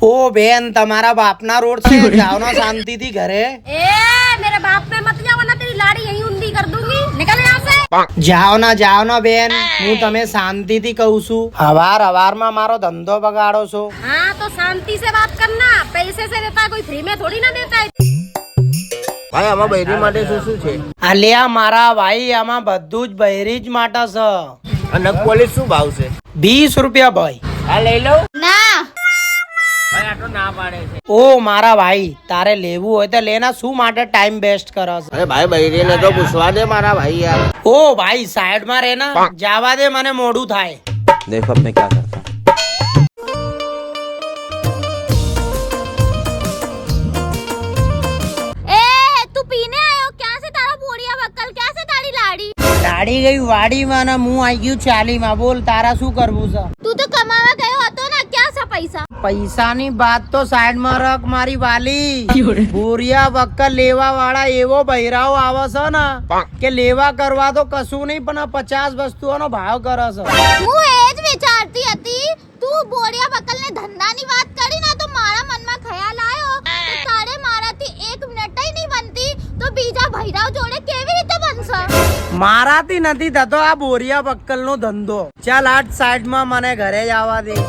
ओ Ben તમારા બાપના road से जाओ ना शांति थी घरे। ए मेरे बाप पे मत जाओ वरना तेरी लाड़ी यहीं उंडी कर दूंगी। निकल यहाँ से। जाओ ना बेन હું તમે શાંતિથી કહું છું। હવારમાં મારો ધંધો બગાડો છો। हाँ तो शांति से बात करना। पैसे से देता है कोई फ्री में थोड़ी ना देता है। ભાઈ આમાં બૈરી માટે શું છે? અલ્યા મારા ભાઈ આમાં બધું જ બહેરી જ માટે છે। આ નખ પોલીસ શું ભાવ છે? 20 રૂપિયા ભાઈ। આ લઈ લઉં? ना ભાઈ આટલો ના પાડે છે। ઓ મારા ભાઈ તારે લેવું હોય તો લેના, શું માટે ટાઈમ વેસ્ટ કરો છો? અરે ભાઈ બૈરીને તો પૂછવા દે મારા ભાઈ યાર। ઓ ભાઈ સાઈડમાં રહેના, જવા દે મને મોડું થાય। देखो अब मैं क्या करता हूँ। ए तू पीने आयो क्या से तारा बोरिया बक्कल क्या से तारी लाड़ी। ગાડી ગઈ વાડીમાં ને હું આવી ગયું ચાલીમાં। બોલ તારા શું કરવું છે? तू तो कमावा गयो હતો ना क्या सा पैसा। પૈસાની વાત તો સાઈડમાં રખ મારી વાલી। બોરિયા વક્કલ લેવા વાળા એવો બહેરાઓ આવે છે ને કે લેવા કરવા તો કશું નહીં પણ 50 વસ્તુઓનો ભાવ કરે છે। હું એ જ વિચારતી હતી તું બોરિયા બક્કલ ને ધંધાની વાત કરી ના તો મારા મનમાં ખ્યાલ આવ્યો કે તારે મારાથી 1 મિનિટ નહીં બનતી તો બીજા ભૈરાવ જોડે કેવી રીતે બનશે। મારાથી નથી થતો આ બોરિયા વક્કલનો ધંધો। ચાલ આટ સાઈડમાં મને ઘરે જવા દે।